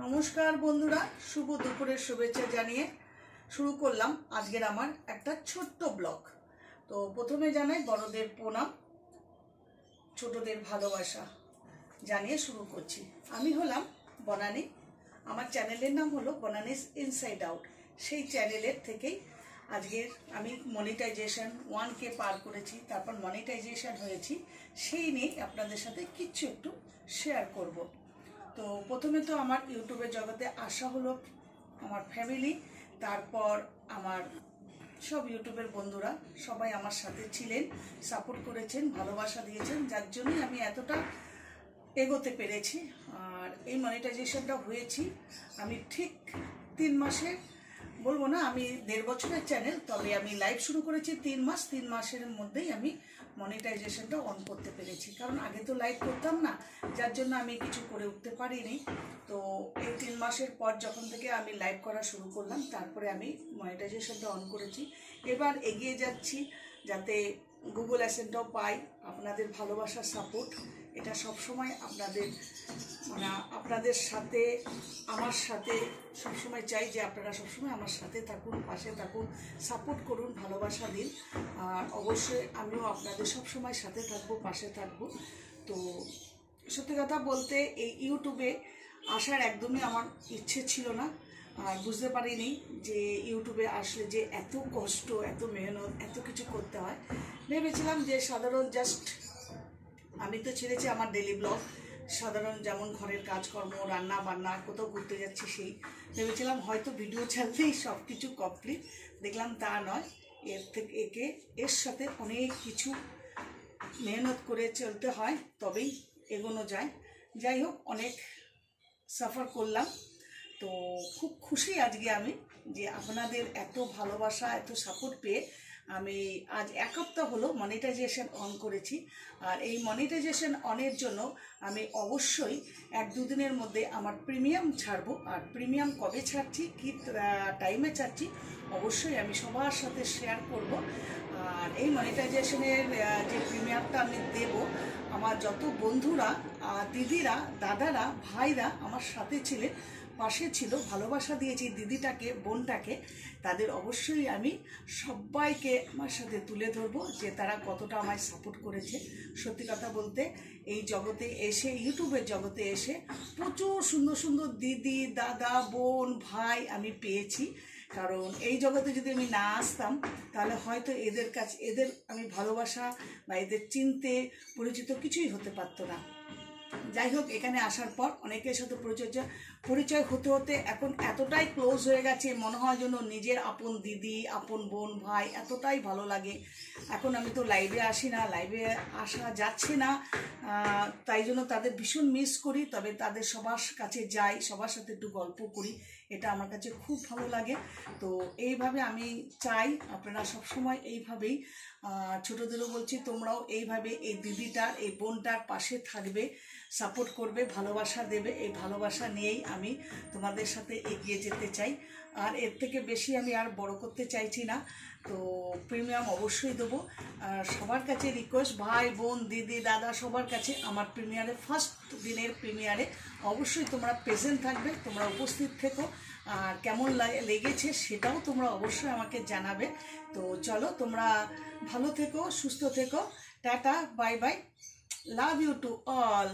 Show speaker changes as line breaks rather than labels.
নমস্কার বন্ধুরা, শুভ দুপুরের শুভেচ্ছা জানিয়ে শুরু করলাম আজকের আমার একটা ছোট্ট ব্লগ। তো প্রথমে জানাই বড়দের প্রণাম, ছোটদের ভালোবাসা জানিয়ে শুরু করছি। আমি হলাম বনানী, আমার চ্যানেলের নাম হলো বনানীস ইনসাইড আউট। সেই চ্যানেলের থেকেই আজকের আমি মনিটাইজেশন 1K পার করেছি, তারপর মনিটাইজেশন হয়েছি, সেই নিয়ে আপনাদের সাথে কিছু একটু শেয়ার করব। তো প্রথমে তো আমার ইউটিউবের জগতে আসা হলো আমার ফ্যামিলি, তারপর আমার সব ইউটিউবের বন্ধুরা সবাই আমার সাথে ছিলেন, সাপোর্ট করেছেন, ভালোবাসা দিয়েছেন, যার জন্যই আমি এতটা এগোতে পেরেছি। আর এই মনিটাইজেশনটা হয়েছি আমি ঠিক 3 মাসে, বলবো না আমি 1.5 বছরের চ্যানেল, তবে আমি লাইভ শুরু করেছি 3 মাস। 3 মাসের মধ্যেই আমি মনিটাইজেশনটা অন করতে পেরেছি, কারণ আগে তো লাইভ করতাম না, যার জন্য আমি কিছু করে উঠতে পারিনি। তো এই 3 মাসের পর যখন থেকে আমি লাইভ করা শুরু করলাম, তারপরে আমি মনিটাইজেশনটা অন করেছি। এবার এগিয়ে যাচ্ছি যাতে গুগল অ্যাসেন্টটাও পাই। আপনাদের ভালোবাসার সাপোর্ট এটা সবসময় আপনাদের সাথে আমার সাথে সবসময় চাই যে আপনারা সবসময় আমার সাথে থাকুন, পাশে থাকুন, সাপোর্ট করুন, ভালোবাসা দিন। আর অবশ্যই আমিও আপনাদের সবসময় সাথে থাকবো, পাশে থাকবো। তো সত্যি কথা বলতে এই ইউটিউবে আসার একদমই আমার ইচ্ছে ছিল না, আর বুঝতে পারিনি যে ইউটিউবে আসলে যে এত কষ্ট, এত মেহনত, এত কিছু করতে হয়। ভেবেছিলাম যে সাধারণ জাস্ট আমি তো ছেড়েছি আমার ডেলি ব্লগ, সাধারণ যেমন ঘরের কাজকর্ম, রান্না বান্না, কোথাও ঘুরতে যাচ্ছি, সেই ভেবেছিলাম হয়তো ভিডিও ছাড়লেই সব কিছু কমপ্লিট। দেখলাম তা নয়, এর সাথে অনেক কিছু মেহনত করে চলতে হয়, তবেই এগোনো যায়। যাই হোক, অনেক সাফার করলাম। তো খুব খুশি আজকে আমি যে আপনাদের এত ভালোবাসা, এত সাপোর্ট পেয়ে আমি আজ 1 সপ্তাহ হলো মনিটাইজেশন অন করেছি। আর এই মনিটাইজেশন অনের জন্য আমি অবশ্যই 1-2 দিনের মধ্যে আমার প্রিমিয়াম ছাড়বো। আর প্রিমিয়াম কবে ছাড়ছি, কি টাইমে ছাড়ছি, অবশ্যই আমি সবার সাথে শেয়ার করব। আর এই মনিটাইজেশনের যে প্রিমিয়ামটা আমি দেব, আমার যত বন্ধুরা, দিদিরা, দাদারা, ভাইরা আমার সাথে ছিলেন, পাশে ছিল, ভালোবাসা দিয়েছি দিদিটাকে, বোনটাকে, তাদের অবশ্যই আমি সবাইকে আমার সাথে তুলে ধরবো যে তারা কতটা আমায় সাপোর্ট করেছে। সত্যি কথা বলতে এই জগতে এসে, ইউটিউবের জগতে এসে প্রচুর সুন্দর সুন্দর দিদি, দাদা, বোন, ভাই আমি পেয়েছি। কারণ এই জগতে যদি আমি না আসতাম তাহলে হয়তো এদের আমি ভালোবাসা বা এদের চিনতে, পরিচিত কিছুই হতে পারতো না। যাই হোক, এখানে আসার পর অনেকের সাথে পরিচয় হতে হতে এখন এতটাই ক্লোজ হয়ে গেছে, মনে হয় যেন নিজের আপন দিদি, আপন বোন, ভাই, এতটাই ভালো লাগে। এখন আমি তো লাইভে আসি না, লাইভে আসা যাচ্ছে না, তাই জন্য তাদের ভীষণ মিস করি। তবে তাদের সবার কাছে যাই, সবার সাথে একটু গল্প করি, এটা আমার কাছে খুব ভালো লাগে। তো এইভাবে আমি চাই আপনারা সবসময় এইভাবেই, ছোটদেরও বলছি, তোমরাও এইভাবে এই দিদিটার, এই বোনটার পাশে থাকবে, সাপোর্ট করবে, ভালোবাসা দেবে। এই ভালোবাসা নিয়েই আমি তোমাদের সাথে এগিয়ে যেতে চাই। আর এর থেকে বেশি আমি আর বড় করতে চাইছি না। তো প্রিমিয়াম অবশ্যই দেবো। সবার কাছে রিকোয়েস্ট, ভাই, বোন, দিদি, দাদা, সবার কাছে আমার প্রিমিয়ারে, ফার্স্ট দিনের প্রিমিয়ারে অবশ্যই তোমরা প্রেজেন্ট থাকবে, তোমরা উপস্থিত থেকো। আর কেমন লেগেছে সেটাও তোমরা অবশ্যই আমাকে জানাবে। তো চলো, তোমরা ভালো থেকো, সুস্থ থেকো, tata, bye bye, love you to all.